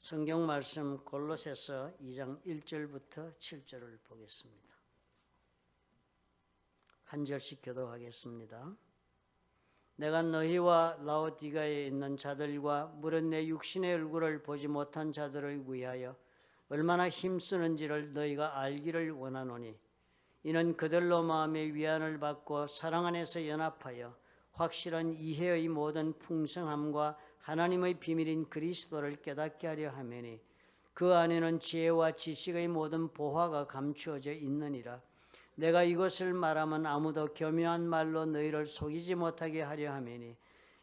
성경 말씀 골로새서 2장 1절부터 7절을 보겠습니다. 한 절씩 교독하겠습니다. 내가 너희와 라오디가에 있는 자들과 물은 내 육신의 얼굴을 보지 못한 자들을 위하여 얼마나 힘쓰는지를 너희가 알기를 원하노니 이는 그들로 마음의 위안을 받고 사랑 안에서 연합하여 확실한 이해의 모든 풍성함과 하나님의 비밀인 그리스도를 깨닫게 하려 하매니 그 안에는 지혜와 지식의 모든 보화가 감추어져 있느니라. 내가 이것을 말하면 아무도 교묘한 말로 너희를 속이지 못하게 하려 하매니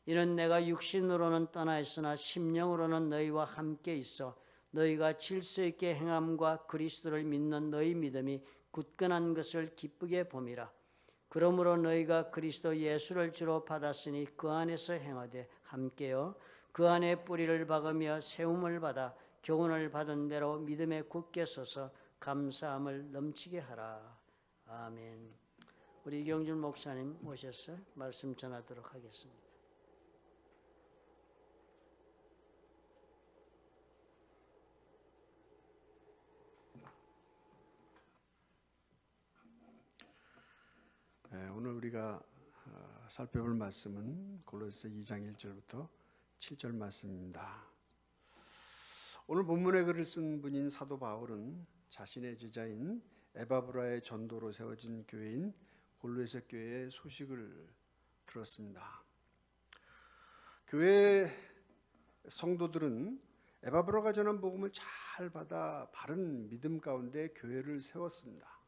이는 내가 육신으로는 떠나 있으나 심령으로는 너희와 함께 있어 너희가 질서 있게 행함과 그리스도를 믿는 너희 믿음이 굳건한 것을 기쁘게 봄이라. 그러므로 너희가 그리스도 예수를 주로 받았으니 그 안에서 행하되 함께요 그 안에 뿌리를 박으며 세움을 받아 교훈을 받은 대로 믿음에 굳게 서서 감사함을 넘치게 하라. 아멘. 우리 이경준 목사님 모셔서 말씀 전하도록 하겠습니다. 오늘 우리가 살펴볼 말씀은 골로새 2장 1절부터 7절 말씀입니다. 오늘 본문의 글을 쓴 분인 사도 바울은 자신의 제자인 에바브라의 전도로 세워진 교회인 골로새 교회의 소식을 들었습니다. 교회 성도들은 에바브라가 전한 복음을 잘 받아 바른 믿음 가운데 교회를 세웠습니다.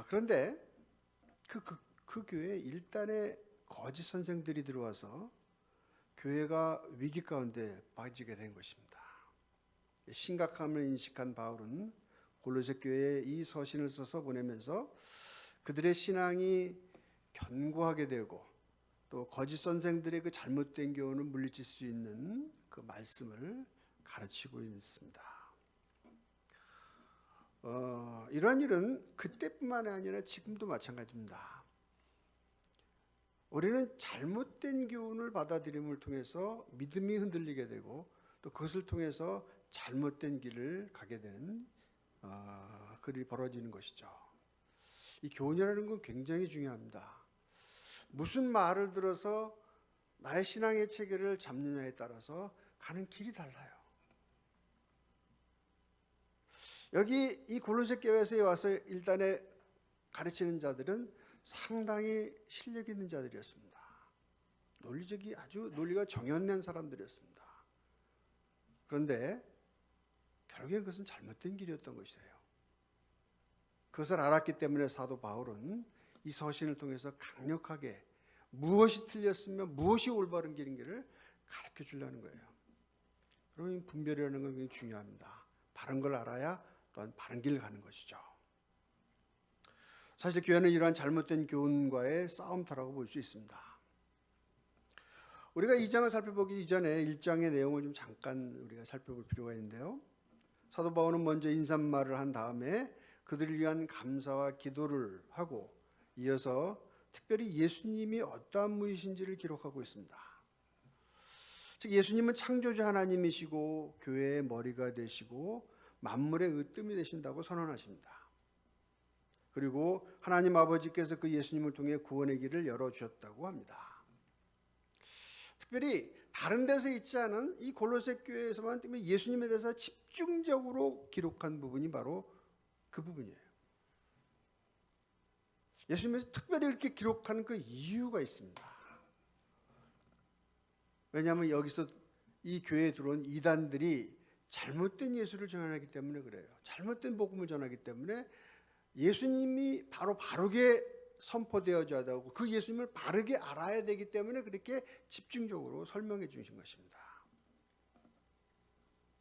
그런데 그 교회에 일단의 거짓 선생들이 들어와서 교회가 위기 가운데 빠지게 된 것입니다. 심각함을 인식한 바울은 골로새 교회에 이 서신을 써서 보내면서 그들의 신앙이 견고하게 되고 또 거짓 선생들의 그 잘못된 교훈을 물리칠 수 있는 그 말씀을 가르치고 있습니다. 이러한 일은 그때뿐만 아니라 지금도 마찬가지입니다. 우리는 잘못된 교훈을 받아들임을 통해서 믿음이 흔들리게 되고 또 그것을 통해서 잘못된 길을 가게 되는 그리 벌어지는 것이죠. 이 교훈이라는 건 굉장히 중요합니다. 무슨 말을 들어서 나의 신앙의 체계를 잡느냐에 따라서 가는 길이 달라요. 여기 이 골로새 교회에 와서 일단에 가르치는 자들은 상당히 실력 있는 자들이었습니다. 아주 논리가 정연된 사람들이었습니다. 그런데 결국엔 그것은 잘못된 길이었던 것이에요. 그것을 알았기 때문에 사도 바울은 이 서신을 통해서 강력하게 무엇이 틀렸으면 무엇이 올바른 길인지를 가르쳐 주려는 거예요. 그러면 분별이라는 건 굉장히 중요합니다. 바른 걸 알아야 또한 바른 길을 가는 것이죠. 사실 교회는 이러한 잘못된 교훈과의 싸움터라고 볼 수 있습니다. 우리가 2장을 살펴보기 이전에 1장의 내용을 좀 잠깐 우리가 살펴볼 필요가 있는데요. 사도 바울은 먼저 인사말을 한 다음에 그들을 위한 감사와 기도를 하고 이어서 특별히 예수님이 어떠한 분이신지를 기록하고 있습니다. 즉 예수님은 창조주 하나님이시고 교회의 머리가 되시고 만물의 으뜸이 되신다고 선언하십니다. 그리고 하나님 아버지께서 그 예수님을 통해 구원의 길을 열어주셨다고 합니다. 특별히 다른 데서 있지 않은 이 골로새 교회에서만 예수님에 대해서 집중적으로 기록한 부분이 바로 그 부분이에요. 예수님에서 특별히 이렇게 기록하는 그 이유가 있습니다. 왜냐하면 여기서 이 교회에 들어온 이단들이 잘못된 예수를 전하기 때문에 그래요. 잘못된 복음을 전하기 때문에 예수님이 바르게 선포되어져야 하고 그 예수님을 바르게 알아야 되기 때문에 그렇게 집중적으로 설명해 주신 것입니다.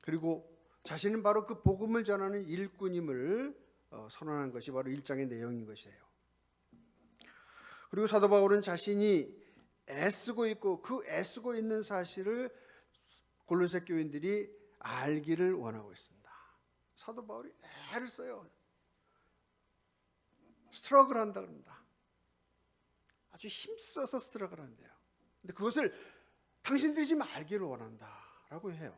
그리고 자신은 바로 그 복음을 전하는 일꾼임을 선언한 것이 바로 1장의 내용인 것이에요. 그리고 사도 바울은 자신이 애쓰고 있고 그 애쓰고 있는 사실을 골로새 교인들이 알기를 원하고 있습니다. 사도 바울이 애를 써요. 스트러글 한다 그럽니다. 아주 힘써서 스트러글 한대요. 근데 그것을 당신들이 지금 알기를 원한다라고 해요.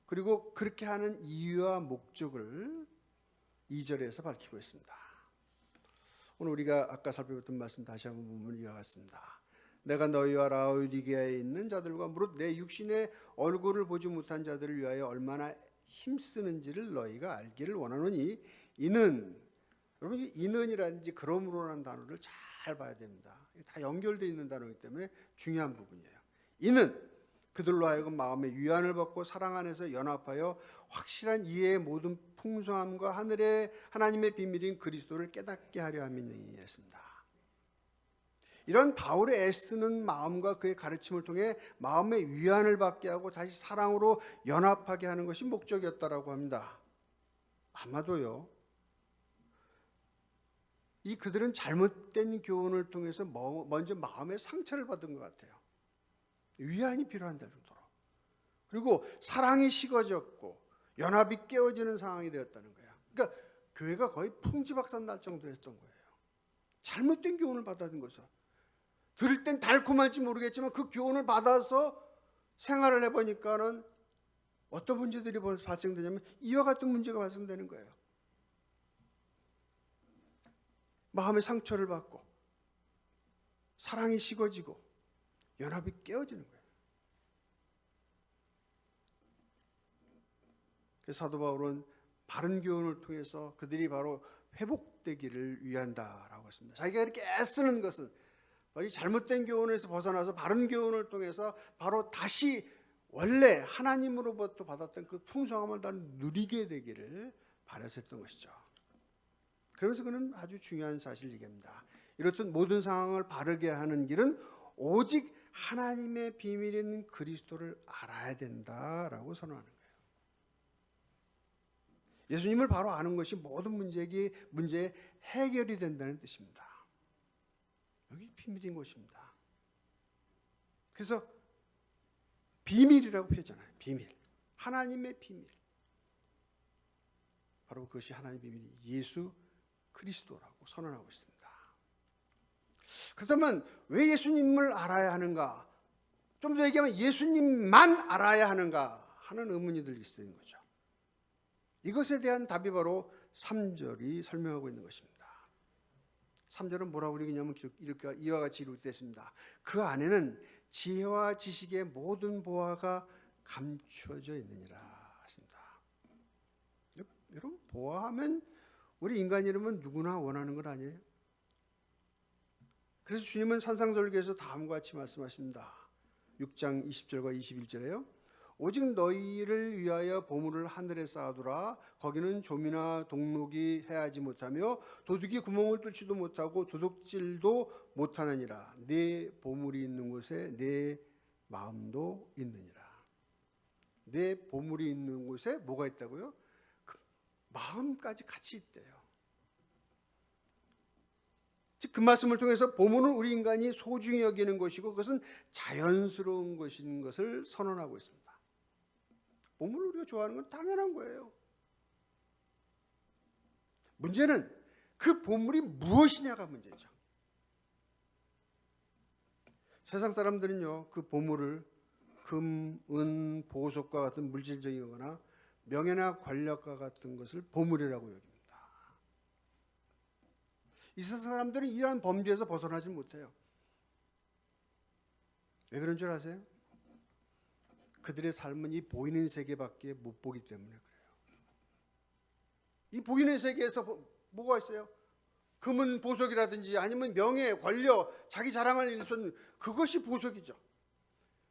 그리고 그렇게 하는 이유와 목적을 2절에서 밝히고 있습니다. 오늘 우리가 아까 살펴봤던 말씀 다시 한번 보면 이와 같습니다. 내가 너희와 라오디게아에 있는 자들과 무릇 내 육신의 얼굴을 보지 못한 자들을 위하여 얼마나 힘쓰는지를 너희가 알기를 원하노니 이는, 여러분 이 이는이라든지 그러므로라는 단어를 잘 봐야 됩니다. 다 연결되어 있는 단어이기 때문에 중요한 부분이에요. 이는 그들로 하여금 마음의 위안을 받고 사랑 안에서 연합하여 확실한 이해의 모든 풍성함과 하늘의 하나님의 비밀인 그리스도를 깨닫게 하려 함이니였습니다. 이런 바울의 애쓰는 마음과 그의 가르침을 통해 마음의 위안을 받게 하고 다시 사랑으로 연합하게 하는 것이 목적이었다라고 합니다. 아마도요, 이 그들은 잘못된 교훈을 통해서 먼저 마음의 상처를 받은 것 같아요. 위안이 필요한 정도로. 그리고 사랑이 식어졌고 연합이 깨어지는 상황이 되었다는 거예요. 그러니까 교회가 거의 풍지박산 날 정도였던 거예요. 잘못된 교훈을 받았던 거죠. 들을 땐 달콤할지 모르겠지만 그 교훈을 받아서 생활을 해보니까는 어떤 문제들이 발생되냐면 이와 같은 문제가 발생되는 거예요. 마음의 상처를 받고 사랑이 식어지고 연합이 깨어지는 거예요. 그래서 사도 바울은 바른 교훈을 통해서 그들이 바로 회복되기를 위한다라고 했습니다. 자기가 이렇게 애쓰는 것은 바로 이 잘못된 교훈에서 벗어나서 바른 교훈을 통해서 바로 다시 원래 하나님으로부터 받았던 그 풍성함을 다 누리게 되기를 바라서 했던 것이죠. 그러면서 그는 아주 중요한 사실을 얘기합니다. 이렇듯 모든 상황을 바르게 하는 길은 오직 하나님의 비밀인 그리스도를 알아야 된다라고 선언하는 거예요. 예수님을 바로 아는 것이 모든 문제의 해결이 된다는 뜻입니다. 여기 비밀인 것입니다. 그래서 비밀이라고 표현하잖아요. 비밀. 하나님의 비밀. 바로 그것이 하나님의 비밀이 예수 그리스도라고 선언하고 있습니다. 그렇다면 왜 예수님을 알아야 하는가? 좀 더 얘기하면 예수님만 알아야 하는가 하는 의문이 들 수 있는 거죠. 이것에 대한 답이 바로 3절이 설명하고 있는 것입니다. 3절은 뭐라고 읽냐면 이렇게 이와 같이 기록되었습니다. 그 안에는 지혜와 지식의 모든 보화가 감추어져 있느니라 하십니다. 여러분, 보화하면 우리 인간 이름은 누구나 원하는 것 아니에요? 그래서 주님은 산상절기에서 다음과 같이 말씀하십니다. 6장 20절과 21절에요. 오직 너희를 위하여 보물을 하늘에 쌓아두라. 거기는 좀이나 동록이 해하지 못하며 도둑이 구멍을 뚫지도 못하고 도둑질도 못하느니라. 네 보물이 있는 곳에 내 마음도 있느니라. 내 보물이 있는 곳에 뭐가 있다고요? 그 마음까지 같이 있대요. 즉 그 말씀을 통해서 보물은 우리 인간이 소중히 여기는 것이고 그것은 자연스러운 것인 것을 선언하고 있습니다. 보물을 우리가 좋아하는 건 당연한 거예요. 문제는 그 보물이 무엇이냐가 문제죠. 세상 사람들은요, 그 보물을 금, 은, 보석과 같은 물질적인 거나 명예나 권력과 같은 것을 보물이라고 여깁니다. 이 세상 사람들은 이러한 범죄에서 벗어나지 못해요. 왜 그런 줄 아세요? 그들의 삶은 이 보이는 세계밖에 못 보기 때문에 그래요. 이 보이는 세계에서 뭐가 있어요? 금은 보석이라든지 아니면 명예, 권력, 자기 자랑할 일선 그것이 보석이죠.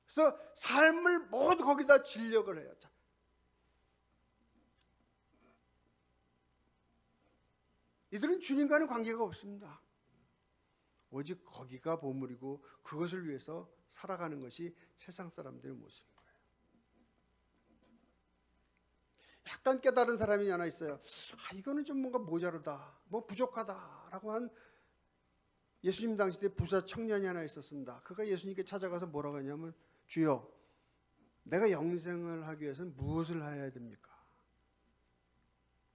그래서 삶을 모두 거기다 진력을 해요. 이들은 주님과는 관계가 없습니다. 오직 거기가 보물이고 그것을 위해서 살아가는 것이 세상 사람들의 모습인 거예요. 약간 깨달은 사람이 하나 있어요. 이거는 좀 뭔가 모자르다, 뭐 부족하다라고 한 예수님 당시 때 부자 청년이 하나 있었습니다. 그가 예수님께 찾아가서 뭐라고 하냐면 주여, 내가 영생을 하기 위해서는 무엇을 해야 됩니까?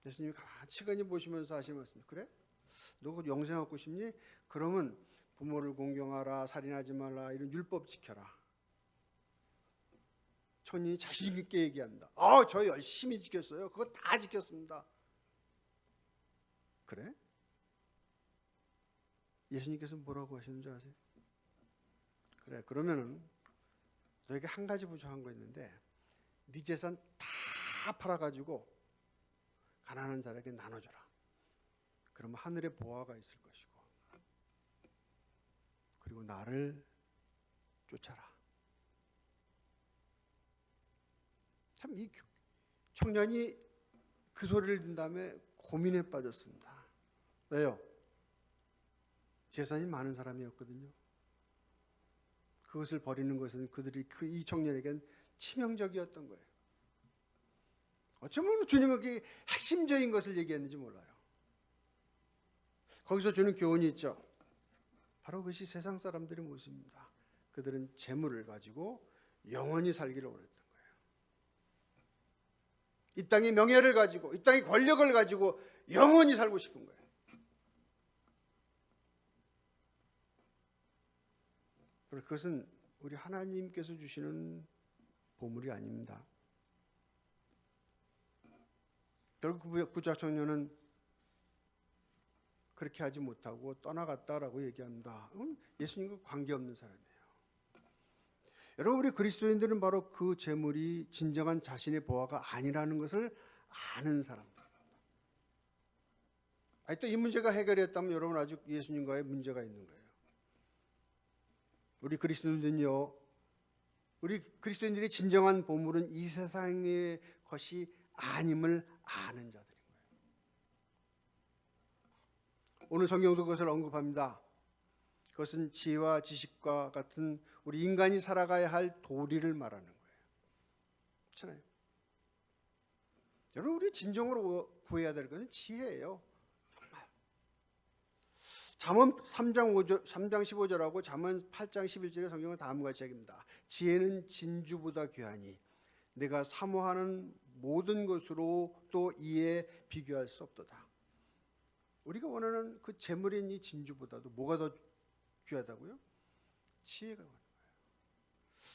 예수님이 가만히 보시면서 하시는 말씀, 그래? 너 영생 얻고 싶니? 그러면 부모를 공경하라, 살인하지 말라, 이런 율법 지켜라. 청년이 자신 있게 얘기합니다. 저 열심히 지켰어요. 그거 다 지켰습니다. 그래? 예수님께서 뭐라고 하시는지 아세요? 그래, 그러면은 너에게 한 가지 부족한 거 있는데 네 재산 다 팔아가지고 가난한 자에게 나눠줘라. 그러면 하늘에 보화가 있을 것이고 그리고 나를 쫓아라. 참 이 청년이 그 소리를 듣는 다음에 고민에 빠졌습니다. 왜요? 재산이 많은 사람이었거든요. 그것을 버리는 것은 이 청년에겐 치명적이었던 거예요. 어쩌면 주님은 핵심적인 것을 얘기했는지 몰라요. 거기서 주는 교훈이 있죠. 바로 그것이 세상 사람들의 모습입니다. 그들은 재물을 가지고 영원히 살기를 원했던 거예요. 이 땅의 명예를 가지고, 이 땅의 권력을 가지고 영원히 살고 싶은 거예요. 그것은 우리 하나님께서 주시는 보물이 아닙니다. 결국 그 부자 청년은 그렇게 하지 못하고 떠나갔다라고 얘기합니다. 예수님과 관계없는 사람이에요. 여러분, 우리 그리스도인들은 바로 그 재물이 진정한 자신의 보화가 아니라는 것을 아는 사람들입니다. 또 이 문제가 해결했다면 여러분 아직 예수님과의 문제가 있는 거예요. 우리 그리스도인들은요, 우리 그리스도인들의 진정한 보물은 이 세상의 것이 아님을 아는 자들인 거예요. 오늘 성경도 그것을 언급합니다. 그것은 지혜와 지식과 같은 우리 인간이 살아가야 할 도리를 말하는 거예요. 그렇잖아요. 여러분, 우리 진정으로 구해야 될 것은 지혜예요. 정말. 잠언 3장 15절하고 잠언 8장 11절의 성경은 다음과 같이 얘기합니다. 지혜는 진주보다 귀하니 내가 사모하는 모든 것으로 또 이에 비교할 수 없도다. 우리가 원하는 그 재물인 이 진주보다도 뭐가 더 귀하다고요? 지혜가.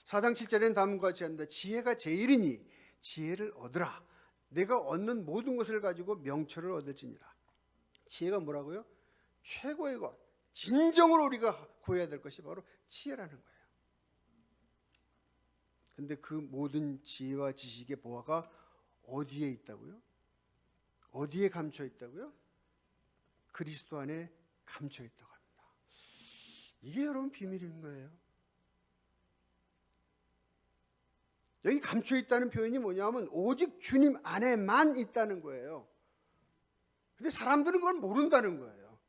4장 7절에는 다음과 같이 합니다. 지혜가 제일이니 지혜를 얻으라. 내가 얻는 모든 것을 가지고 명철을 얻을지니라. 지혜가 뭐라고요? 최고의 것, 진정으로 우리가 구해야 될 것이 바로 지혜라는 거예요. 근데 그 모든 지혜와 지식의 보화가 어디에 있다고요? 어디에 감춰 있다고요? 그리스도 안에 감춰 있다고 합니다. 이게 여러분 비밀인 거예요. 여기 감춰 있다는 표현이 뭐냐면 오직 주님 안에만 있다는 거예요. 근데 사람들은 그걸 모른다는 거예요.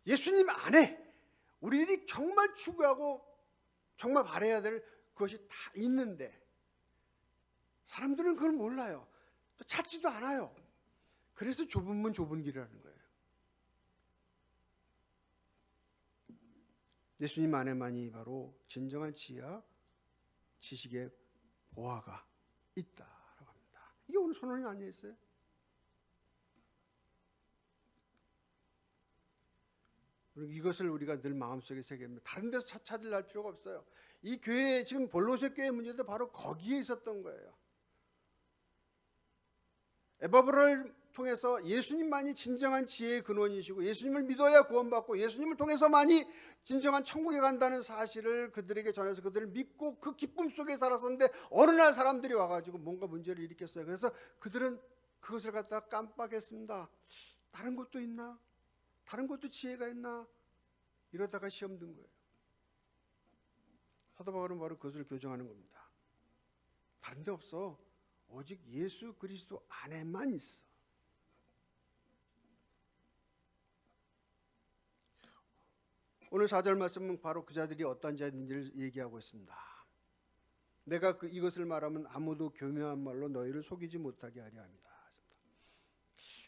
예수님 안에 우리들이 정말 추구하고 정말 바라야 될 그것이 다 있는데 사람들은 그걸 몰라요. 또 찾지도 않아요. 그래서 좁은 문 좁은 길이라는 거예요. 예수님 안에만이 바로 진정한 지혜와 지식의 보화가 있다라고 합니다. 이게 오늘 선언이 아니었어요? 이것을 우리가 늘 마음속에 새깁니다. 다른 데서 찾으려 필요가 없어요. 이 교회 지금 볼로새 교회 문제도 바로 거기에 있었던 거예요. 에바브라를 통해서 예수님만이 진정한 지혜의 근원이시고 예수님을 믿어야 구원받고 예수님을 통해서만이 진정한 천국에 간다는 사실을 그들에게 전해서 그들을 믿고 그 기쁨 속에 살았었는데 어느 날 사람들이 와가지고 뭔가 문제를 일으켰어요. 그래서 그들은 그것을 갖다가 깜빡했습니다. 다른 것도 있나? 다른 것도 지혜가 있나? 이러다가 시험 든 거예요. 사도 바울은 바로 그것을 교정하는 겁니다. 다른 데 없어. 오직 예수 그리스도 안에만 있어. 오늘 4절 말씀은 바로 그 자들이 어떤 자인지를 얘기하고 있습니다. 내가 이것을 말하면 아무도 교묘한 말로 너희를 속이지 못하게 하려 합니다.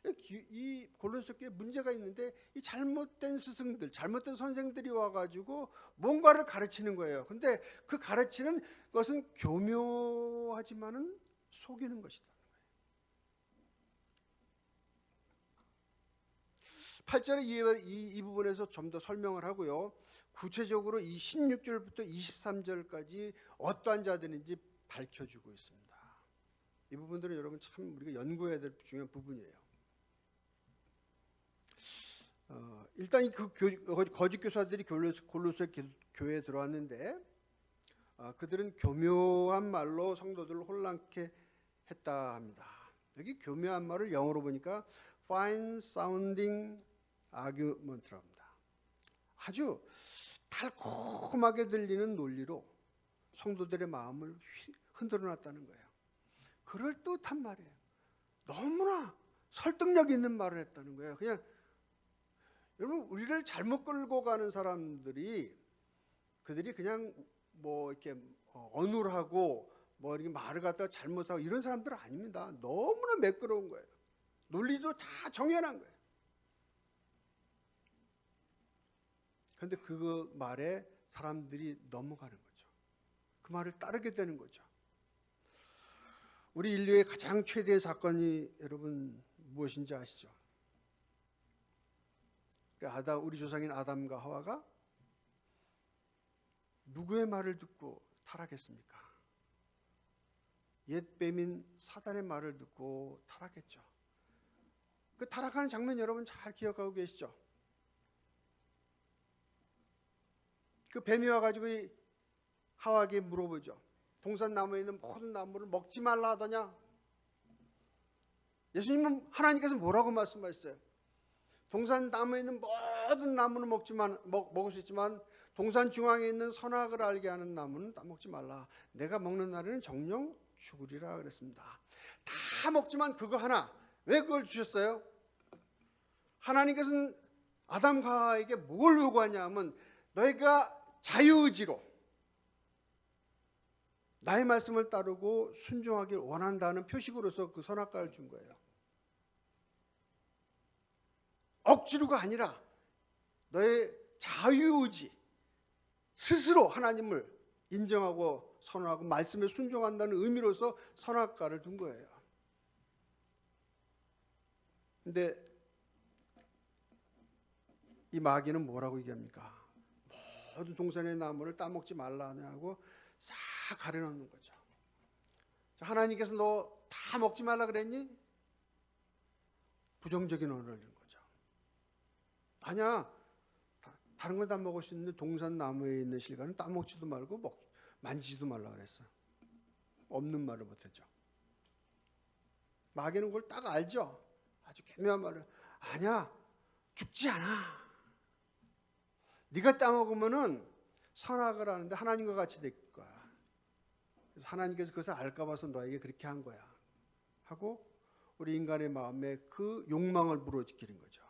이 골로새 교회에 문제가 있는데 이 잘못된 스승들, 잘못된 선생들이 와가지고 뭔가를 가르치는 거예요. 근데 그 가르치는 것은 교묘하지만은 속이는 것이다. 8절의 이 부분에서 좀 더 설명을 하고요. 구체적으로 이 16절부터 23절까지 어떠한 자들인지 밝혀주고 있습니다. 이 부분들은 여러분 참 우리가 연구해야 될 중요한 부분이에요. 일단 그 거짓 교사들이 골로새 교회에 들어왔는데 그들은 교묘한 말로 성도들을 혼란케 했다 합니다. 여기 교묘한 말을 영어로 보니까 fine sounding argument라고 합니다. 아주 달콤하게 들리는 논리로 성도들의 마음을 흔들어 놨다는 거예요. 그럴듯한 말이에요. 너무나 설득력 있는 말을 했다는 거예요. 그냥 여러분 우리를 잘못 끌고 가는 사람들이 그들이 그냥 뭐 이렇게 어눌하고 뭐 이렇게 말을 갖다가 잘못하고 이런 사람들은 아닙니다. 너무나 매끄러운 거예요. 논리도 다 정연한 거예요. 그런데 그 말에 사람들이 넘어가는 거죠. 그 말을 따르게 되는 거죠. 우리 인류의 가장 최대의 사건이 여러분 무엇인지 아시죠? 우리 조상인 아담과 하와가 누구의 말을 듣고 타락했습니까? 옛 뱀인 사단의 말을 듣고 타락했죠. 그 타락하는 장면 여러분 잘 기억하고 계시죠? 그 뱀이 와가지고 이 하와에게 물어보죠. 동산나무에 있는 모든 나무를 먹지 말라 하더냐? 예수님은 하나님께서 뭐라고 말씀하셨어요? 동산나무에 있는 모든 나무는 먹을 수 있지만 동산 중앙에 있는 선악을 알게 하는 나무는 따먹지 말라. 내가 먹는 날에는 정령 죽으리라 그랬습니다. 다 먹지만 그거 하나. 왜 그걸 주셨어요? 하나님께서는 아담과 하와에게 뭘 요구하냐면 너희가 자유의지로 나의 말씀을 따르고 순종하길 원한다는 표식으로서 그 선악과를 준 거예요. 억지로가 아니라 너의 자유의지 스스로 하나님을 인정하고 선언하고 말씀에 순종한다는 의미로서 선악과를 둔 거예요. 근데 이 마귀는 뭐라고 얘기합니까? 모든 동산의 나무를 따먹지 말라 하고 싹 가려놓는 거죠. 하나님께서 너 다 먹지 말라 그랬니? 부정적인 언어를 준 거죠. 아니야. 다른 건 다 먹을 수 있는데 동산 나무에 있는 실과는 따먹지도 말고 만지지도 말라 그랬어. 없는 말을 못했죠. 마귀는 그걸 딱 알죠. 아주 교묘한 말을 아니야. 죽지 않아. 네가 따먹으면은 선악을 하는데 하나님과 같이 될 거야. 그래서 하나님께서 그것을 알까 봐서 너에게 그렇게 한 거야. 하고 우리 인간의 마음에 그 욕망을 불어지키는 거죠.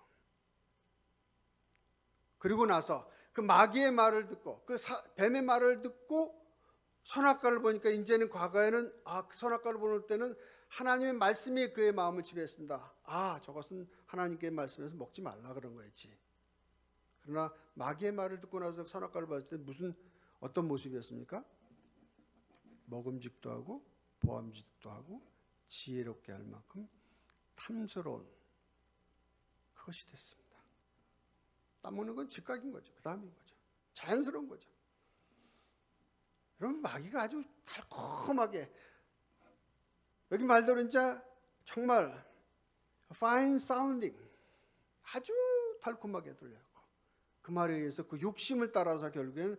그리고 나서 그 마귀의 말을 듣고 그 뱀의 말을 듣고 선악과를 보니까 이제는 과거에는 그 선악과를 보는 때는 하나님의 말씀이 그의 마음을 지배했습니다. 저것은 하나님께 말씀에서 먹지 말라 그런 거였지. 그러나 마귀의 말을 듣고 나서 선악과를 봤을 때 어떤 모습이었습니까? 먹음직도 하고 보암직도 하고 지혜롭게 할 만큼 탐스러운 그것이 됐습니다. 따먹는 건 즉각인 거죠. 그 다음인 거죠. 자연스러운 거죠. 여러분 마귀가 아주 달콤하게 여기 말대로 이제 정말 fine sounding 아주 달콤하게 들려요. 그 말에 의해서 그 욕심을 따라서 결국에는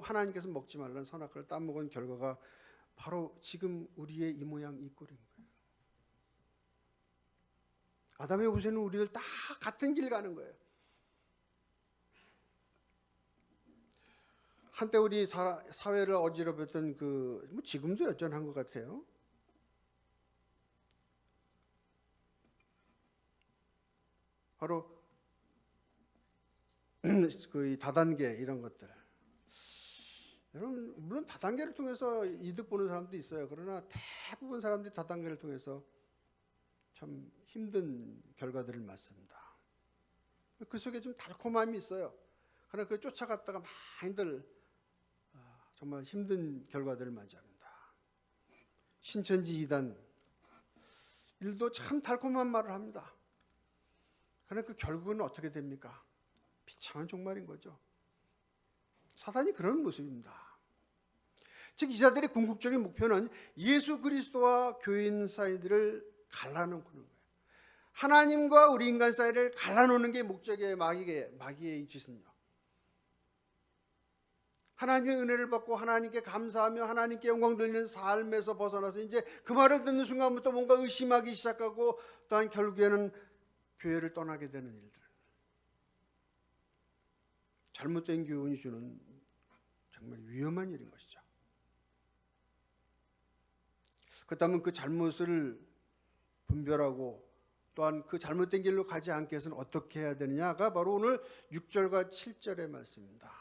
하나님께서 먹지 말라는 선악과를 따먹은 결과가 바로 지금 우리의 이 모양 이 꼴인 거예요. 아담의 후세는 우리를 다 같은 길 가는 거예요. 한때 우리 사회를 어지럽혔던 지금도 여전한 것 같아요. 바로 그 다단계 이런 것들. 여러분 물론 다단계를 통해서 이득 보는 사람도 있어요. 그러나 대부분 사람들이 다단계를 통해서 참 힘든 결과들을 맞습니다. 그 속에 좀 달콤함이 있어요. 그러나 그걸 쫓아갔다가 많이들 정말 힘든 결과들을 맞이합니다. 신천지 이단 일도 참 달콤한 말을 합니다. 그러나 그 결국은 어떻게 됩니까? 비참한 종말인 거죠. 사단이 그런 모습입니다. 즉 이자들의 궁극적인 목표는 예수 그리스도와 교인 사이들을 갈라놓는 거예요. 하나님과 우리 인간 사이를 갈라놓는 게 목적이에요. 마귀의 이 짓은요. 하나님의 은혜를 받고 하나님께 감사하며 하나님께 영광 돌리는 삶에서 벗어나서 이제 그 말을 듣는 순간부터 뭔가 의심하기 시작하고 또한 결국에는 교회를 떠나게 되는 일들. 잘못된 교훈이 주는 정말 위험한 일인 것이죠. 그렇다면 그 잘못을 분별하고 또한 그 잘못된 길로 가지 않게 해서는 어떻게 해야 되느냐가 바로 오늘 6절과 7절의 말씀입니다.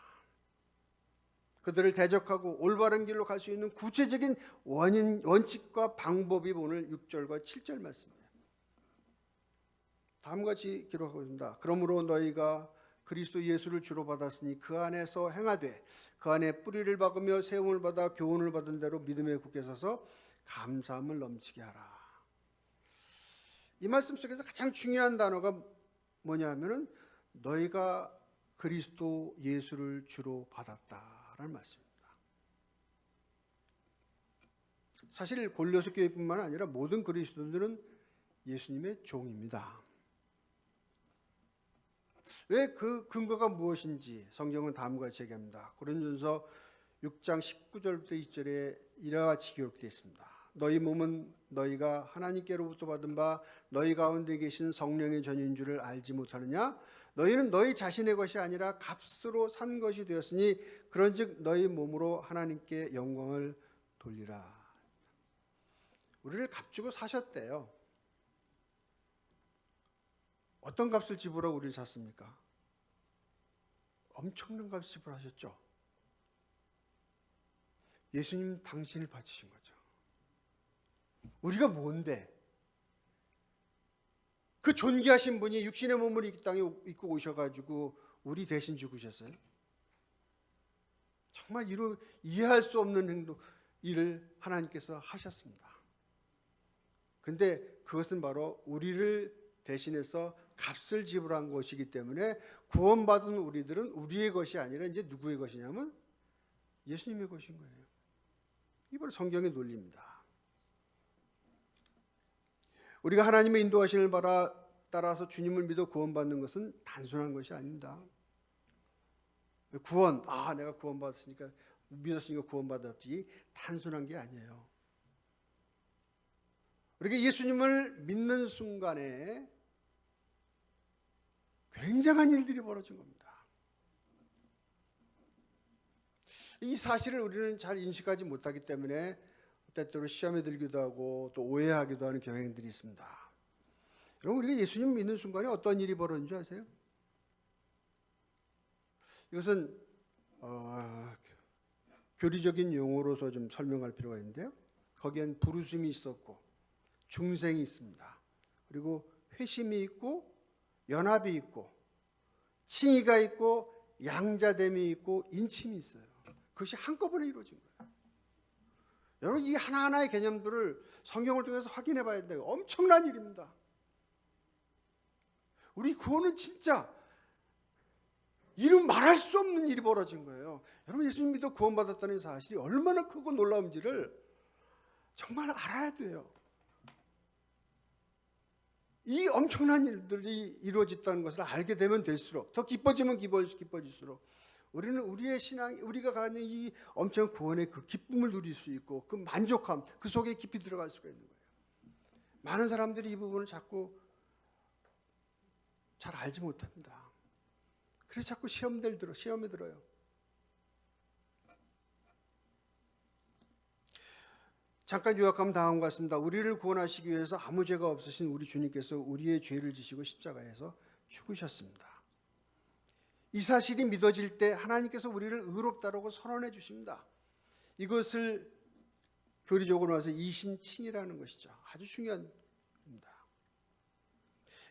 그들을 대적하고 올바른 길로 갈 수 있는 구체적인 원칙과 방법이 오늘 6절과 7절 말씀이에요. 다음과 같이 기록하고 있습니다. 그러므로 너희가 그리스도 예수를 주로 받았으니 그 안에서 행하되 그 안에 뿌리를 박으며 세움을 받아 교훈을 받은 대로 믿음에 굳게 서서 감사함을 넘치게 하라. 이 말씀 속에서 가장 중요한 단어가 뭐냐 하면은 너희가 그리스도 예수를 주로 받았다라는 말씀입니다. 사실 골로새 교회뿐만 아니라 모든 그리스도인들은 예수님의 종입니다. 왜 그 근거가 무엇인지 성경은 다음과 같이 얘기합니다. 고린도전서 6장 19절부터 20절에 이와 같이 기록되어 있습니다. 너희 몸은 너희가 하나님께로부터 받은 바 너희 가운데 계신 성령의 전인 줄을 알지 못하느냐? 너희는 너희 자신의 것이 아니라 값으로 산 것이 되었으니 그런즉 너희 몸으로 하나님께 영광을 돌리라. 우리를 값주고 사셨대요. 어떤 값을 지불하고 우리를 샀습니까? 엄청난 값을 지불하셨죠. 예수님 당신을 바치신 거죠. 우리가 뭔데? 그 존귀하신 분이 육신의 몸을 이 땅에 입고 오셔가지고 우리 대신 죽으셨어요. 정말 이해할 수 없는 일을 하나님께서 하셨습니다. 근데 그것은 바로 우리를 대신해서 값을 지불한 것이기 때문에 구원받은 우리들은 우리의 것이 아니라 이제 누구의 것이냐면 예수님의 것인 거예요. 이게 바로 성경의 논리입니다. 우리가 하나님의 인도하심을 따라서 주님을 믿어 구원받는 것은 단순한 것이 아닙니다. 구원, 내가 구원받았으니까 믿었으니까 구원받았지 단순한 게 아니에요. 우리가 예수님을 믿는 순간에 굉장한 일들이 벌어진 겁니다. 이 사실을 우리는 잘 인식하지 못하기 때문에 때때로 시험에 들기도 하고 또 오해하기도 하는 경향들이 있습니다. 여러분, 우리가 예수님 믿는 순간에 어떤 일이 벌어진 줄 아세요? 이것은 교리적인 용어로서 좀 설명할 필요가 있는데요. 거기엔 부르심이 있었고 중생이 있습니다. 그리고 회심이 있고 연합이 있고 칭의가 있고 양자됨이 있고 인침이 있어요. 그것이 한꺼번에 이루어진 거예요. 여러분, 이 하나하나의 개념들을 성경을 통해서 확인해 봐야 돼요. 엄청난 일입니다. 우리 구원은 진짜 이름 말할 수 없는 일이 벌어진 거예요. 여러분, 예수님 믿어 구원받았다는 사실이 얼마나 크고 놀라운지를 정말 알아야 돼요. 이 엄청난 일들이 이루어졌다는 것을 알게 되면 될수록 더 기뻐지면 기뻐질수록 우리는 우리의 신앙, 우리가 가진 이 엄청난 구원의 그 기쁨을 누릴 수 있고 그 만족함, 그 속에 깊이 들어갈 수가 있는 거예요. 많은 사람들이 이 부분을 자꾸 잘 알지 못합니다. 그래서 자꾸 시험에 들어요. 잠깐 요약하면 다음과 같습니다. 우리를 구원하시기 위해서 아무 죄가 없으신 우리 주님께서 우리의 죄를 지시고 십자가에서 죽으셨습니다. 이 사실이 믿어질 때 하나님께서 우리를 의롭다라고 선언해 주십니다. 이것을 교리적으로 와서 이신칭이라는 것이죠. 아주 중요한 겁니다.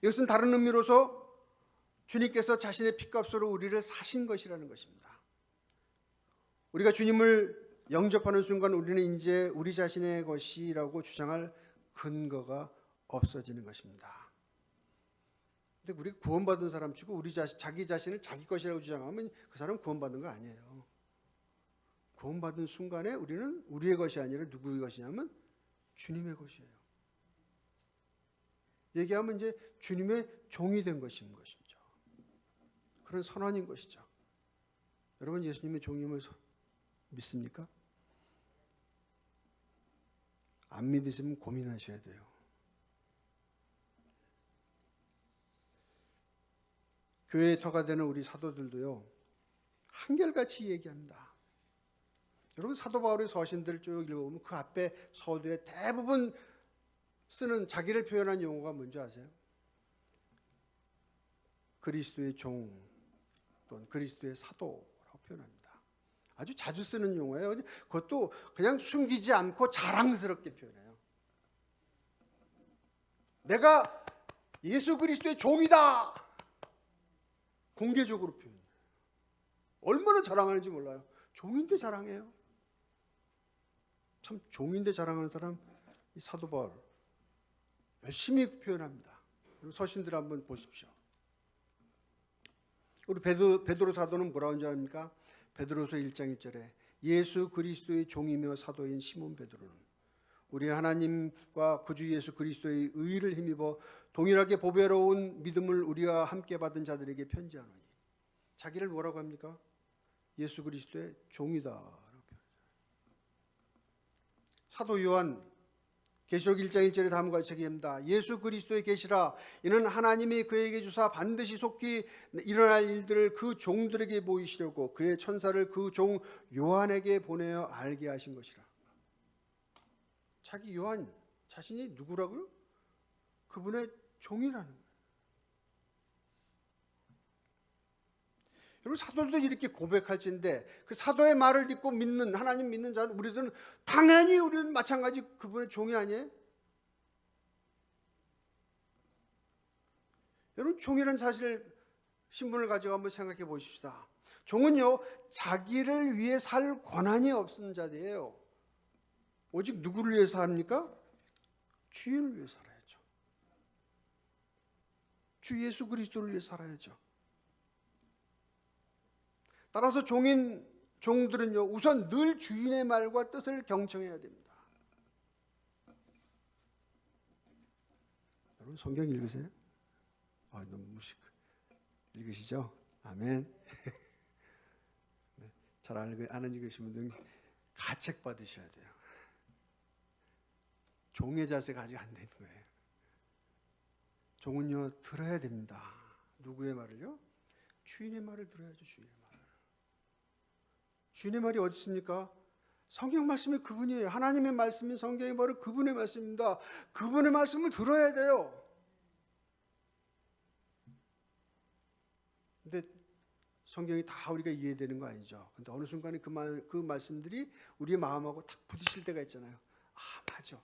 이것은 다른 의미로서 주님께서 자신의 피값으로 우리를 사신 것이라는 것입니다. 우리가 주님을 영접하는 순간 우리는 이제 우리 자신의 것이라고 주장할 근거가 없어지는 것입니다. 근데 우리가 구원받은 사람 치고 자기 자신을 자기 것이라고 주장하면 그 사람 구원받은 거 아니에요. 구원받은 순간에 우리는 우리의 것이 아니라 누구의 것이냐면 주님의 것이에요. 얘기하면 이제 주님의 종이 된 것인 것이죠. 그런 선언인 것이죠. 여러분 예수님의 종임을 믿습니까? 안 믿으시면 고민하셔야 돼요. 교회의 터가 되는 우리 사도들도요, 한결같이 얘기합니다. 여러분 사도 바울의 서신들을 쭉 읽어보면 그 앞에 서두에 대부분 쓰는 자기를 표현한 용어가 뭔지 아세요? 그리스도의 종 또는 그리스도의 사도라고 표현합니다. 아주 자주 쓰는 용어예요. 그것도 그냥 숨기지 않고 자랑스럽게 표현해요. 내가 예수 그리스도의 종이다. 공개적으로 표현해요. 얼마나 자랑하는지 몰라요. 종인데 자랑해요. 참 종인데 자랑하는 사람 이 사도 바울 열심히 표현합니다. 그리고 서신들 한번 보십시오. 우리 베드로 사도는 뭐라고 하는지 압니까? 베드로서 1장 1절에 예수 그리스도의 종이며 사도인 시몬 베드로는 우리 하나님과 구주 예수 그리스도의 의를 힘입어 동일하게 보배로운 믿음을 우리와 함께 받은 자들에게 편지하노니. 자기를 뭐라고 합니까? 예수 그리스도의 종이다. 사도 요한 계시록 1장 1절에 다음과 같이 얘기합니다. 예수 그리스도의 계시라 이는 하나님이 그에게 주사 반드시 속히 일어날 일들을 그 종들에게 보이시려고 그의 천사를 그 종 요한에게 보내어 알게 하신 것이라. 자기 요한 자신이 누구라고요? 그분의 종이라는 거예요. 여러분 사도들도 이렇게 고백할지인데 그 사도의 말을 듣고 믿는 하나님 믿는 자 우리들은 당연히 우리는 마찬가지 그분의 종이 아니에요? 여러분 종이라는 사실 신분을 가지고 한번 생각해 보십시다. 종은요 자기를 위해 살 권한이 없는 자들이에요. 오직 누구를 위해서 삽니까? 주인을 위해 살아야죠. 주 예수 그리스도를 위해 살아야죠. 따라서 종들은요 우선 늘 주인의 말과 뜻을 경청해야 됩니다. 여러분 성경 읽으세요? 너무 무식 읽으시죠? 아멘. 네, 잘 안 읽으신 분들은 가책 받으셔야 돼요. 종의 자세가 아직 안 되는 거예요. 종은요 들어야 됩니다. 누구의 말을요? 주인의 말을 들어야죠. 주인의 말. 주인의 말이 어디 있습니까? 성경 말씀이 그분이에요. 하나님의 말씀이 성경이 바로 그분의 말씀입니다. 그분의 말씀을 들어야 돼요. 근데 성경이 다 우리가 이해되는 거 아니죠. 근데 어느 순간에 그 말씀들이 우리의 마음하고 탁 부딪힐 때가 있잖아요. 맞아.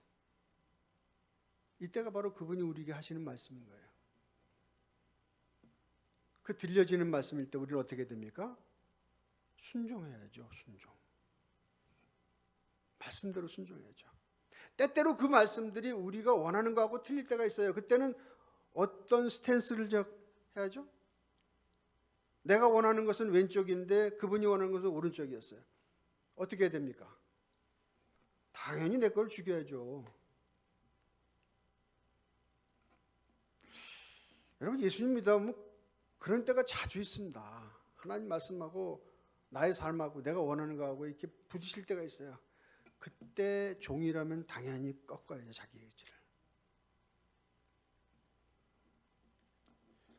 이때가 바로 그분이 우리에게 하시는 말씀인 거예요. 그 들려지는 말씀일 때 우리는 어떻게 됩니까? 순종해야죠. 순종. 말씀대로 순종해야죠. 때때로 그 말씀들이 우리가 원하는 거하고 틀릴 때가 있어요. 그때는 어떤 스탠스를 해야죠? 내가 원하는 것은 왼쪽인데 그분이 원하는 것은 오른쪽이었어요. 어떻게 해야 됩니까? 당연히 내 걸 죽여야죠. 여러분 예수님 믿으면 그런 때가 자주 있습니다. 하나님 말씀하고 나의 삶하고 내가 원하는 거하고 이렇게 부딪힐 때가 있어요. 그때 종이라면 당연히 꺾어야죠. 자기 의지를.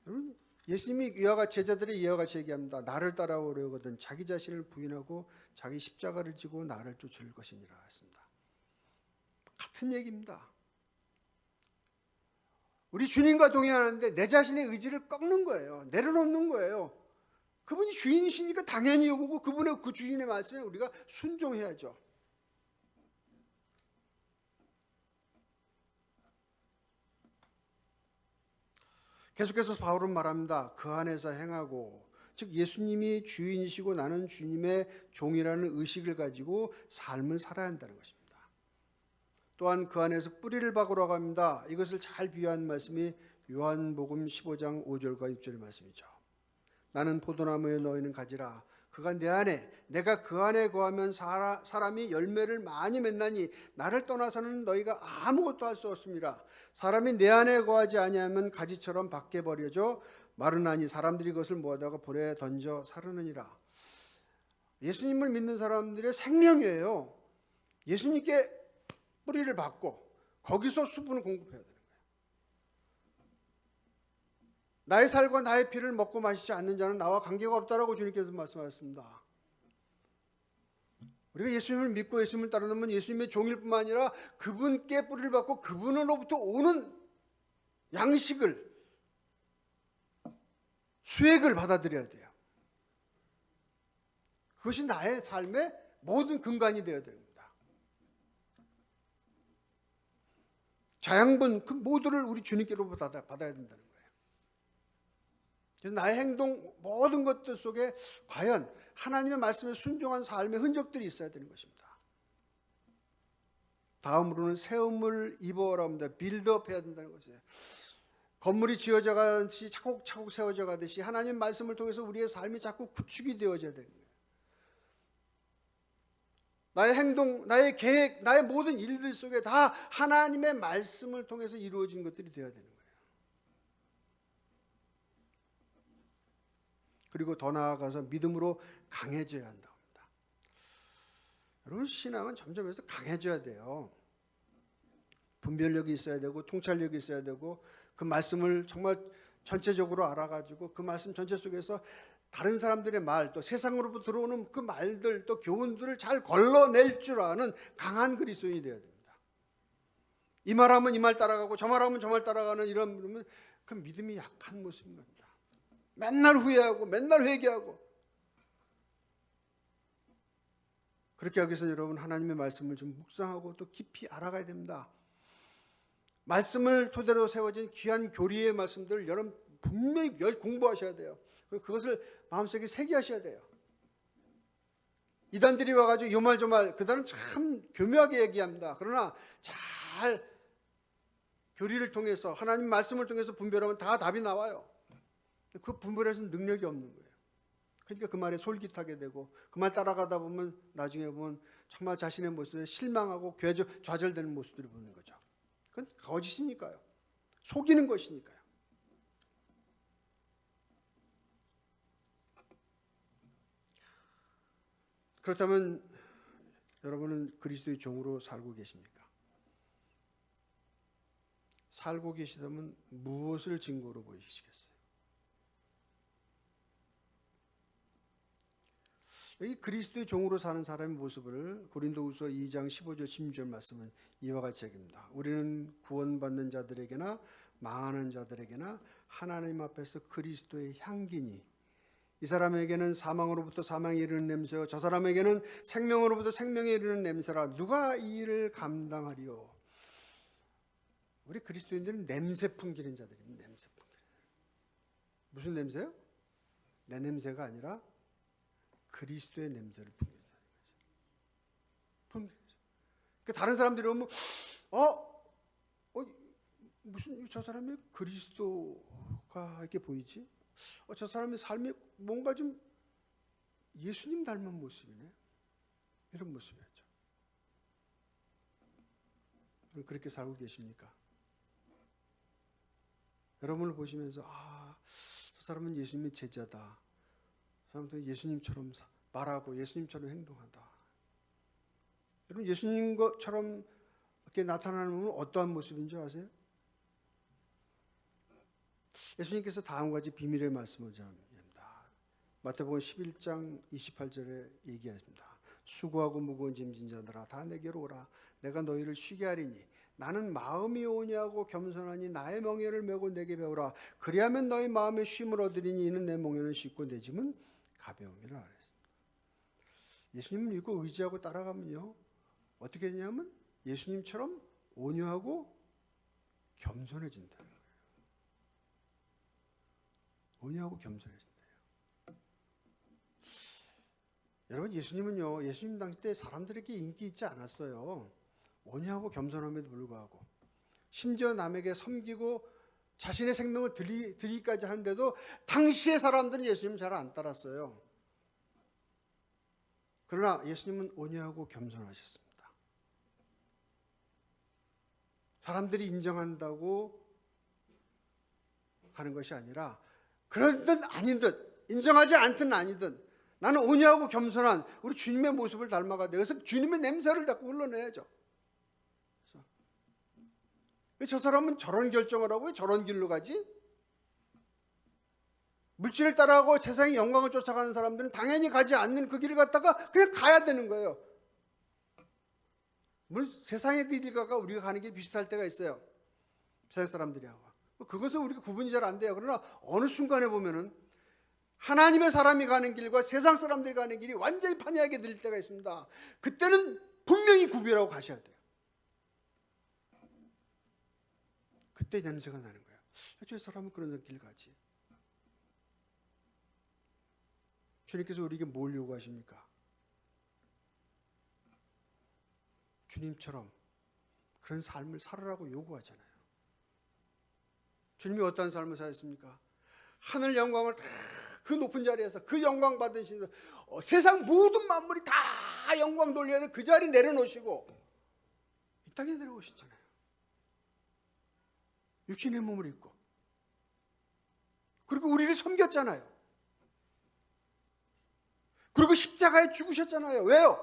여러분 예수님이 이와 같이 제자들이 이와 같이 얘기합니다. 나를 따라오려거든 자기 자신을 부인하고 자기 십자가를 지고 나를 쫓을 것이니라 했습니다. 같은 얘기입니다. 우리 주님과 동행하는데 내 자신의 의지를 꺾는 거예요. 내려놓는 거예요. 그분이 주인이시니까 당연히 요구고 그분의 그 주인의 말씀에 우리가 순종해야죠. 계속해서 바울은 말합니다. 그 안에서 행하고 즉 예수님이 주인이시고 나는 주님의 종이라는 의식을 가지고 삶을 살아야 한다는 것입니다. 또한 그 안에서 뿌리를 박으라고 합니다. 이것을 잘 비유한 말씀이 요한복음 15장 5절과 6절의 말씀이죠. 나는 포도나무에 너희는 가지라. 그가 내 안에 내가 그 안에 거하면 사람이 열매를 많이 맺나니 나를 떠나서는 너희가 아무것도 할 수 없습니다. 사람이 내 안에 거하지 아니하면 가지처럼 밖에 버려져 마르나니 사람들이 그것을 모아다가 불에 던져 사르느니라. 예수님을 믿는 사람들의 생명이에요. 예수님께 뿌리를 받고 거기서 수분을 공급해야 되는 거예요. 나의 살과 나의 피를 먹고 마시지 않는 자는 나와 관계가 없다라고 주님께서 말씀하셨습니다. 우리가 예수님을 믿고 예수님을 따르면 예수님의 종일 뿐만 아니라 그분께 뿌리를 받고 그분으로부터 오는 양식을, 수액을 받아들여야 돼요. 그것이 나의 삶의 모든 근간이 되어야 됩니다. 자양분 그 모두를 우리 주님께로부터 받아야 된다는 거예요. 그래서 나의 행동 모든 것들 속에 과연 하나님의 말씀에 순종한 삶의 흔적들이 있어야 되는 것입니다. 다음으로는 세움을 입어라 합니다. 빌드업 해야 된다는 것이에요. 건물이 지어져 가듯이 차곡차곡 세워져 가듯이 하나님 말씀을 통해서 우리의 삶이 자꾸 구축이 되어져야 되는 거예요. 나의 행동, 나의 계획, 나의 모든 일들 속에 다 하나님의 말씀을 통해서 이루어진 것들이 되어야 되는 거예요. 그리고 더 나아가서 믿음으로 강해져야 한다 합니다. 여러분, 신앙은 점점해서 강해져야 돼요. 분별력이 있어야 되고 통찰력이 있어야 되고 그 말씀을 정말 전체적으로 알아가지고 그 말씀 전체 속에서 다른 사람들의 말, 또 세상으로부터 들어오는 그 말들, 또 교훈들을 잘 걸러낼 줄 아는 강한 그리스도인이 되어야 됩니다. 이 말하면 이 말 따라가고 저 말하면 저 말 따라가는 이런 그 믿음이 약한 모습인 겁니다. 맨날 후회하고 맨날 회개하고. 그렇게 하기 위해서 여러분 하나님의 말씀을 좀 묵상하고 또 깊이 알아가야 됩니다. 말씀을 토대로 세워진 귀한 교리의 말씀들을 여러분 분명히 공부하셔야 돼요. 그것을 마음속에 새기하셔야 돼요. 이단들이 와가지고 요 말 저 말 그들은 참 교묘하게 얘기합니다. 그러나 잘 교리를 통해서 하나님 말씀을 통해서 분별하면 다 답이 나와요. 그 분별에서는 능력이 없는 거예요. 그러니까 그 말에 솔깃하게 되고 그 말 따라가다 보면 나중에 보면 정말 자신의 모습에 실망하고 좌절되는 모습들을 보는 거죠. 그건 거짓이니까요. 속이는 것이니까요. 그렇다면 여러분은 그리스도의 종으로 살고 계십니까? 살고 계시다면 무엇을 증거로 보이시겠어요? 여기 그리스도의 종으로 사는 사람의 모습을 고린도후서 2장 15절 16절 말씀은 이와 같이 얘기합니다. 우리는 구원받는 자들에게나 망하는 자들에게나 하나님 앞에서 그리스도의 향기니 이 사람에게는 사망으로부터 사망에 이르는 냄새요 저 사람에게는 생명으로부터 생명에 이르는 냄새라 누가 이 일을 감당하리요? 우리 그리스도인들은 냄새 풍기는 자들입니다. 냄새 풍기는. 무슨 냄새요? 내 냄새가 아니라 그리스도의 냄새를 풍기는 사람인 거죠. 그러니까 다른 사람들이 오면 무슨 저 사람이 그리스도가 이렇게 보이지? 저 사람의 삶이 뭔가 좀 예수님 닮은 모습이네. 이런 모습이었죠. 그렇게 살고 계십니까? 여러분을 보시면서 저 사람은 예수님의 제자다. 저 사람도 예수님처럼 말하고 예수님처럼 행동한다. 여러분 예수님 것처럼 이렇게 나타나는 분은 어떠한 모습인 줄 아세요? 예수님께서 다음과 같이 비밀의 말씀을 전합니다. 마태복음 11장 28절에 얘기하십니다. 수고하고 무거운 짐진 자들아 다 내게로 오라. 내가 너희를 쉬게 하리니 나는 마음이 온유하고 겸손하니 나의 멍에를 메고 내게 배우라. 그리하면 너희 마음에 쉼을 얻으리니 이는 내 멍에는 쉽고 내 짐은 가벼움이라 그랬습니다. 예수님을 믿고 의지하고 따라가면요 어떻게 되냐면 예수님처럼 온유하고 겸손해진다는 거예요. 온유하고 겸손해진대요. 여러분 예수님은요 예수님 당시 때 사람들에게 인기 있지 않았어요. 온유하고 겸손함에도 불구하고 심지어 남에게 섬기고 자신의 생명을 드리기까지 하는데도 당시의 사람들은 예수님 잘 안 따랐어요. 그러나 예수님은 온유하고 겸손하셨습니다. 사람들이 인정한다고 가는 것이 아니라 그런 듯 아닌 듯, 인정하지 않든 아니든 나는 온유하고 겸손한 우리 주님의 모습을 닮아가야 돼. 그래서 주님의 냄새를 자꾸 흘러내야죠. 저 사람은 저런 결정을 하고 왜 저런 길로 가지? 물질을 따라가고 세상의 영광을 쫓아가는 사람들은 당연히 가지 않는 그 길을 갔다가 그냥 가야 되는 거예요. 물론 세상의 길과 우리가 가는 길이 비슷할 때가 있어요. 세상 사람들이하고. 그것은 우리가 구분이 잘 안 돼요. 그러나 어느 순간에 보면은 하나님의 사람이 가는 길과 세상 사람들이 가는 길이 완전히 판이하게 들릴 때가 있습니다. 그때는 분명히 구별하고 가셔야 돼요. 그때 냄새가 나는 거예요. 저 사람은 그런 길 가지. 주님께서 우리에게 뭘 요구하십니까? 주님처럼 그런 삶을 살으라고 요구하잖아요. 주님이 어떤 삶을 사셨습니까? 하늘 영광을 다 그 높은 자리에서 그 영광 받으시는 세상 모든 만물이 다 영광 돌려야 돼. 그 자리 내려놓으시고 이 땅에 내려오셨잖아요. 육신의 몸을 입고 그리고 우리를 섬겼잖아요. 그리고 십자가에 죽으셨잖아요. 왜요?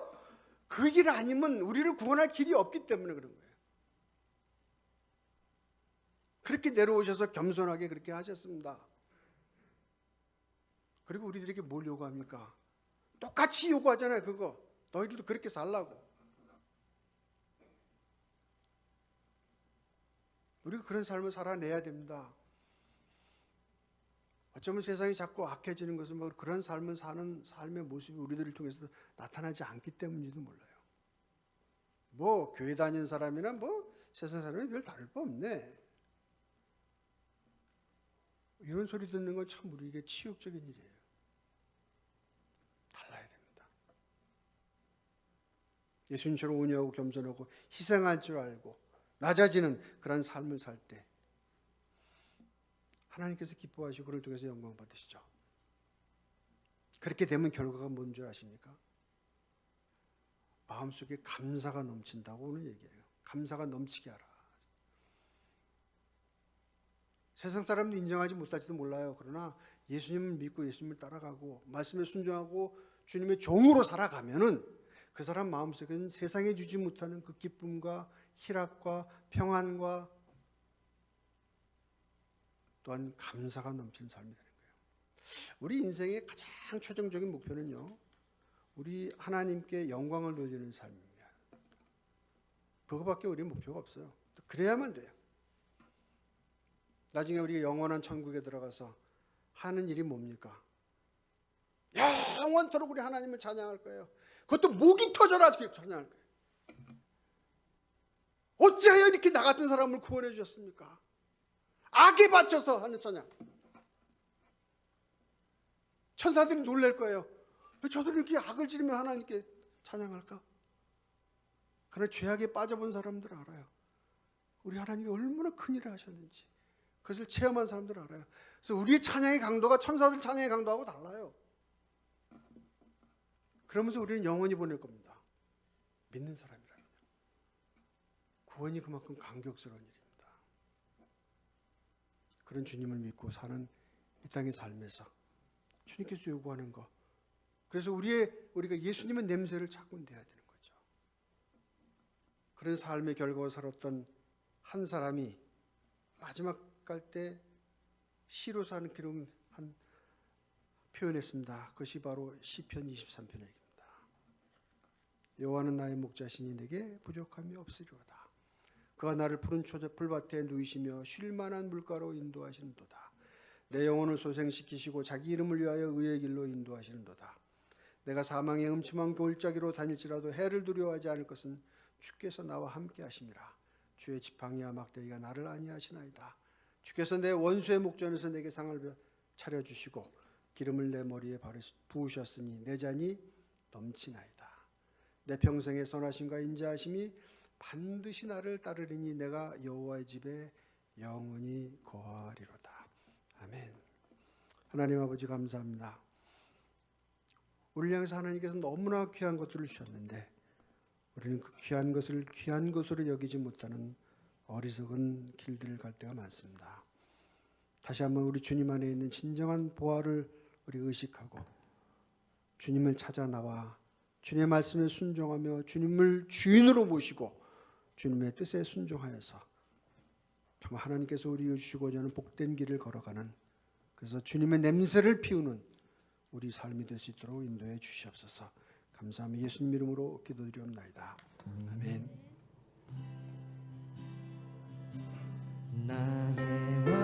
그 길 아니면 우리를 구원할 길이 없기 때문에 그런 거예요. 그렇게 내려오셔서 겸손하게 그렇게 하셨습니다. 그리고 우리들에게 뭘 요구합니까? 똑같이 요구하잖아요. 그거 너희들도 그렇게 살라고. 우리가 그런 삶을 살아내야 됩니다. 어쩌면 세상이 자꾸 악해지는 것은 뭐 그런 삶을 사는 삶의 모습이 우리들을 통해서 나타나지 않기 때문인지도 몰라요. 뭐 교회 다니는 사람이나 뭐 세상 사람이 별 다를 바 없네. 이런 소리 듣는 건 참 우리에게 치욕적인 일이에요. 달라야 됩니다. 예수님처럼 온유하고 겸손하고 희생할 줄 알고 낮아지는 그런 삶을 살 때 하나님께서 기뻐하시고 그를 통해서 영광 받으시죠. 그렇게 되면 결과가 뭔 줄 아십니까? 마음속에 감사가 넘친다고 오늘 얘기해요. 감사가 넘치게 하라. 세상 사람은 인정하지 못할지도 몰라요. 그러나 예수님을 믿고 예수님을 따라가고 말씀에 순종하고 주님의 종으로 살아가면은 그 사람 마음속에는 세상에 주지 못하는 그 기쁨과 희락과 평안과 또한 감사가 넘치는 삶이 되는 거예요. 우리 인생의 가장 최종적인 목표는요, 우리 하나님께 영광을 돌리는 삶입니다. 그거밖에 우리 목표가 없어요. 그래야만 돼요. 나중에 우리가 영원한 천국에 들어가서 하는 일이 뭡니까? 영원토록 우리 하나님을 찬양할 거예요. 그것도 목이 터져라 찬양할 거예요. 어찌하여 이렇게 나 같은 사람을 구원해 주셨습니까? 악에 바쳐서 하는 찬양. 천사들이 놀랄 거예요. 왜 저들은 이렇게 악을 지르며 하나님께 찬양할까? 그러나 죄악에 빠져본 사람들 알아요. 우리 하나님이 얼마나 큰 일을 하셨는지. 그것을 체험한 사람들 알아요. 그래서 우리의 찬양의 강도가 천사들 찬양의 강도하고 달라요. 그러면서 우리는 영원히 보낼 겁니다. 믿는 사람이라면. 구원이 그만큼 감격스러운 일입니다. 그런 주님을 믿고 사는 이 땅의 삶에서 주님께서 요구하는 것. 그래서 우리가 예수님의 냄새를 자꾸 내야 되는 거죠. 그런 삶의 결과로 살았던 한 사람이 마지막 갈 때 시로서 하는 기름 한 표현했습니다. 그것이 바로 시편 23편의 얘기입니다. 여호와는 나의 목자시니 내게 부족함이 없으리로다. 그가 나를 푸른 풀밭에 누이시며 쉴 만한 물가로 인도하시는도다. 내 영혼을 소생시키시고 자기 이름을 위하여 의의 길로 인도하시는도다. 내가 사망의 음침한 골짜기로 다닐지라도 해를 두려워하지 않을 것은 주께서 나와 함께 하심이라. 주의 지팡이와 막대기가 나를 안위하시나이다. 주께서 내 원수의 목전에서 내게 상을 차려주시고 기름을 내 머리에 부으셨으니 내 잔이 넘치나이다. 내 평생의 선하심과 인자하심이 반드시 나를 따르리니 내가 여호와의 집에 영원히 거하리로다. 아멘. 하나님 아버지 감사합니다. 우리를 향해서 하나님께서 너무나 귀한 것들을 주셨는데 우리는 그 귀한 것을 귀한 것으로 여기지 못하는 어리석은 길들을 갈 때가 많습니다. 다시 한번 우리 주님 안에 있는 진정한 보화를 우리 의식하고 주님을 찾아 나와 주님의 말씀에 순종하며 주님을 주인으로 모시고 주님의 뜻에 순종하여서 정말 하나님께서 우리에게 주시고자 하는 복된 길을 걸어가는, 그래서 주님의 냄새를 피우는 우리 삶이 될 수 있도록 인도해 주시옵소서. 감사하며 예수님 이름으로 기도드리옵나이다. 아멘. 나의 왕,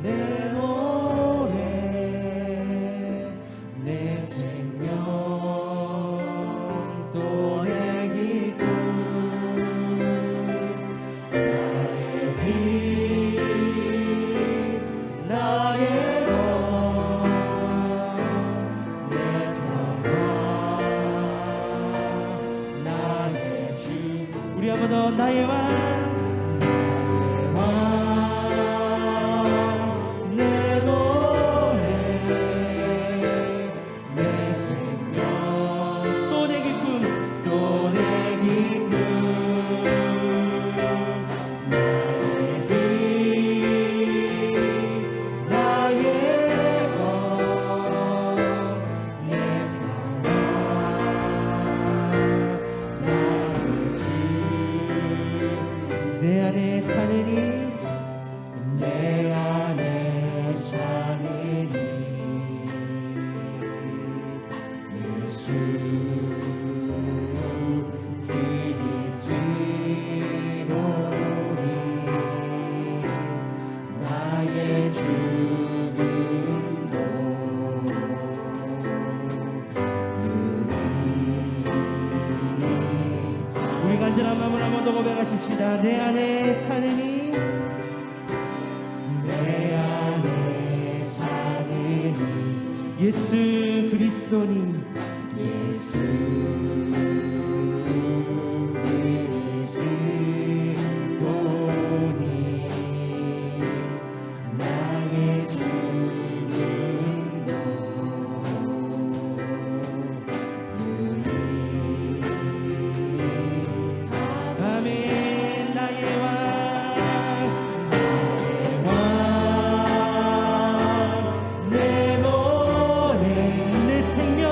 내 노래, 내 생명, 또 내 기쁨, 나의 힘, 나의 것, 내 평화, 나의 주. 우리 한 번 더. 나의 왕, 내 안에 사느니, 내 안에 사느니, 예수 그리스도니 나의 죽음도 우리 간절한 마음을 한 번 더 고백하십시다. 내 안에 사느니, 내 안에 사느니, 예수 그리스도니, 예수 그리스도니 나의 죽음도 아멘. 나의 왕, 내 노래, 내 생명,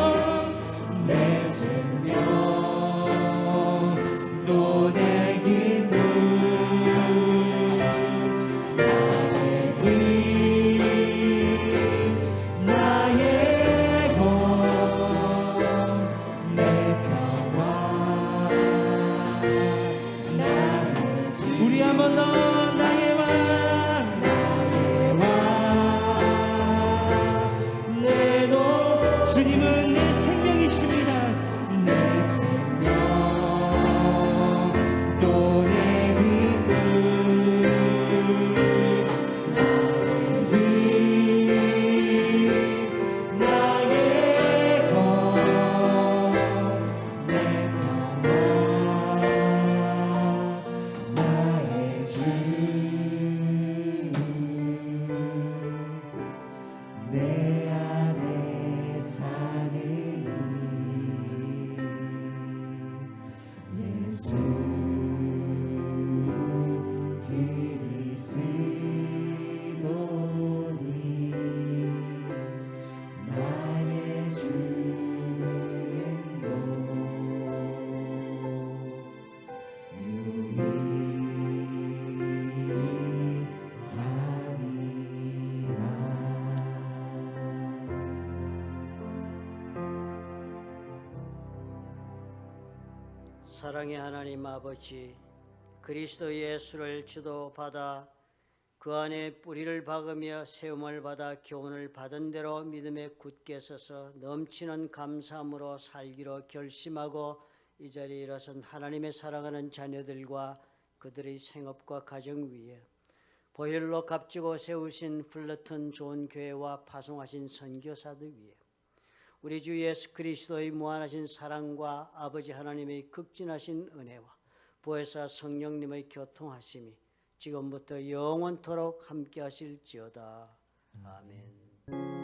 또 내 기쁨, 나의 힘, 나의 것, 내 평화, 나의 주. 우리 한 번 더. 나의 왕, 내 노. 주님은 내 생명이십니다. 내 생명, 또 내 기쁨, 나의 힘, 나의 것, 내 평화, 나의 주. 내 안에 사느니, 예수 그리스도니 나의 죽음도 사랑의 하나님 아버지, 그리스도 예수를 지도받아 그 안에 뿌리를 박으며 세움을 받아 교훈을 받은 대로 믿음에 굳게 서서 넘치는 감사함으로 살기로 결심하고 이 자리에 일어선 하나님의 사랑하는 자녀들과 그들의 생업과 가정 위에 보혈로 값지고 세우신 플러튼 좋은 교회와 파송하신 선교사들 위에 우리 주 예수 그리스도의 무한하신 사랑과 아버지 하나님의 극진하신 은혜와 보혜사 성령님의 교통하심이 지금부터 영원토록 함께 하실지어다. 아멘.